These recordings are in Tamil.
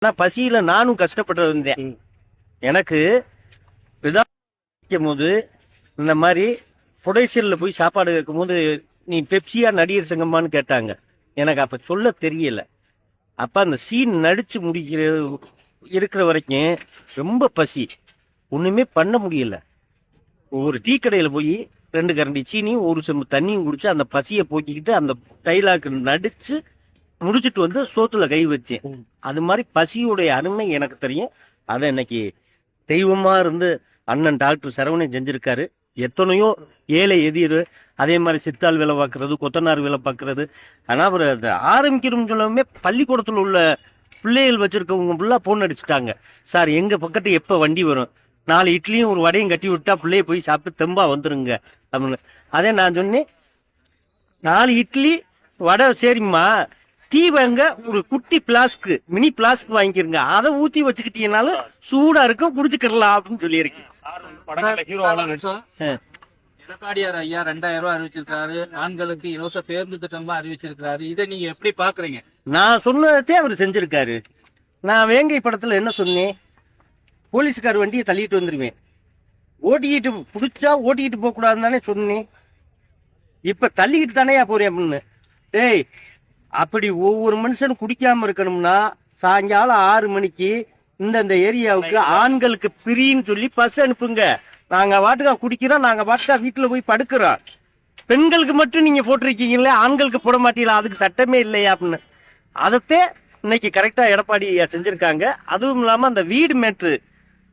ஆனா பசியில நானும் கஷ்டப்பட்டு இருந்தேன். எனக்கு விதாக்கும் போது இந்த மாதிரி புடைசல்ல போய் சாப்பாடு வைக்கும் போது நீ பெப்சியா நடிகர் சங்கம்மான்னு கேட்டாங்க. எனக்கு அப்ப சொல்ல தெரியல. அப்ப அந்த சீன் நடிச்சு இருக்கிற வரைக்கும் ரொம்ப பசி, ஒண்ணுமே பண்ண முடியல. ஒரு டீ கடையில போய் 2 கரண்டி சீனியும் 1 செம்பு தண்ணியும் குடிச்சு அந்த பசியை போக்கிக்கிட்டு அந்த டைலாக் நடிச்சு முடிச்சுட்டு வந்து சோத்துல கை வச்சேன். அது மாதிரி பசியுடைய அருமை எனக்கு தெரியும். அதை இன்னைக்கு தெய்வமா இருந்து அண்ணன் டாக்டர் சரவணன் செஞ்சிருக்காரு. எத்தனையோ ஏழை எதிர் அதே மாதிரி சித்தாள் வேலை பார்க்கறது, கொத்தனார் வேலை பார்க்கறது. ஆனா அவர் ஆரம்பிக்கிறோம்னு சொல்லாமே பள்ளிக்கூடத்துல உள்ள பிள்ளைகள் வச்சிருக்கவங்க ஃபுல்லா போன் அடிச்சுட்டாங்க. சார் எங்க பக்கத்து எப்ப வண்டி வரும், 4 இட்லியும் 1 வடையும் கட்டி விட்டா பிள்ளைய போய் சாப்பிட்டு தெம்பா வந்துருங்க அப்படின்னு. அதே நான் சொன்னேன், 4 இட்லி வடை சரிம்மா, டீ வாங்க ஒரு குட்டி பிளாஸ்க்கு மினி பிளாஸ்க் வாங்கிக்கிறங்க, அதை ஊத்தி வச்சுக்கிட்டீங்கனாலும் சூடா இருக்கும், குடிச்சுக்கலாம் அப்படின்னு சொல்லியிருக்கேன். எடப்பாடியார் ஐயா 2000 ரூபாய் அறிவிச்சிருக்காரு. ஆண்களுக்கு இலவச பேருந்து திட்டம் அறிவிச்சிருக்காரு. இதை நீங்க எப்படி பாக்குறீங்க? நான் சொன்னதே அவர் செஞ்சிருக்காரு. நான் வேங்கை படத்துல என்ன சொன்னேன், போலீஸ்கார் வண்டியை தள்ளிட்டு வந்துருவேன், ஓட்டிக்கிட்டு பிடிச்சா ஓட்டிக்கிட்டு போக கூடாதுன்னு தானே சொன்னேன். இப்ப தள்ளிக்கிட்டு தானேயா போறேன் அப்படின்னு. டேய், அப்படி ஒவ்வொரு மனுஷனும் குடிக்காம இருக்கணும்னா சாயங்காலம் 6 மணிக்கு இந்த ஏரியாவுக்கு ஆண்களுக்கு பிரின்னு சொல்லி பஸ் அனுப்புங்க. நாங்க வாட்டுக்கா குடிக்கிறோம், நாங்க வாட்டுக்கா வீட்டுல போய் படுக்கிறோம். பெண்களுக்கு மட்டும் நீங்க போட்டிருக்கீங்களே, ஆண்களுக்கு போட மாட்டீங்களா, அதுக்கு சட்டமே இல்லையா அப்படின்னு. அதத்தே இன்னைக்கு கரெக்டா எடப்பாடி செஞ்சிருக்காங்க. அதுவும் இல்லாம அந்த வீடு மேட்ரு,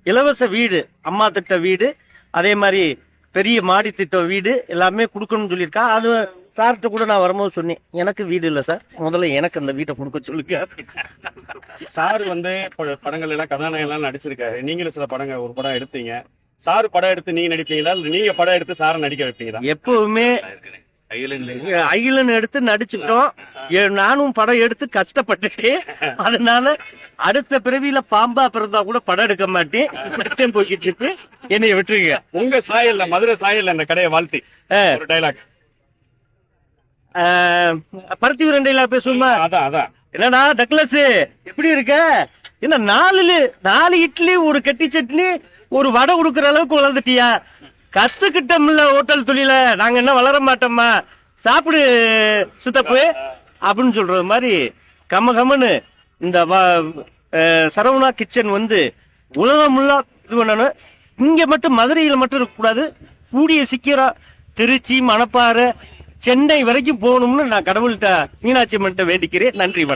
இலவச வீடு, அம்மா திட்ட வீடு, அதே மாதிரி பெரிய மாடி திட்ட வீடு எல்லாமே கொடுக்கணும்னு சொல்லியிருக்கா. அது சார்கிட்ட கூட நான் வரும்போது சொன்னேன், எனக்கு வீடு இல்லை சார், முதல்ல எனக்கு அந்த வீட்டை கொடுக்க சொல்லுங்க. சார் படங்கள் எல்லாம் கதாநாயகம் எல்லாம் நடிச்சிருக்காரு. நீங்களும் சில படங்கள் ஒரு படம் எடுத்தீங்க. சார் படம் எடுத்து நீங்க நடிப்பீங்களா, நீங்க படம் எடுத்து சாரை நடிக்க வைப்பீங்களா? எப்பவுமே அகிலன் எடுத்து நடிச்சுட்டோம். நானும் படம் எடுத்து கஷ்டப்பட்டுட்டு, அதனால அடுத்த பிறவியில பாம்பா பிறந்தா கூட படம் எடுக்க மாட்டேன். போய்கிட்டு என்னைய விட்டுருங்க. உங்க சாயல்ல, மதுரை சாயல்ல அந்த கடையை வாழ்த்தி ஒரு டைலாக். பருத்தி விரண்டையில பேசுமா? அதான் என்னடா டக்ளஸ் எப்படி இருக்க? என்ன 4 இட்லி 1 கட்டி சட்னி 1 வடை கொடுக்குற அளவுக்கு வளர்ந்துட்டியா? கத்துக்கிட்டோம்ல ஹோட்டல் தொழில, நாங்க என்ன வளர மாட்டோமா, சாப்பிடு சித்தப்பு அப்படின்னு சொல்றது மாதிரி கம்மன்னு இந்த சரவணா கிச்சன் உலகம் முல்லா இது பண்ணணும். இங்க மட்டும் மதுரையில மட்டும் இருக்கக்கூடாது, கூடிய சீக்கிரம் திருச்சி, மணப்பாறை, சென்னை வரைக்கும் போகணும்னு நான் கடவுள்கிட்ட மீனாட்சி அம்மன்கிட்ட வேண்டிக்கிறேன். நன்றி, வணக்கம்.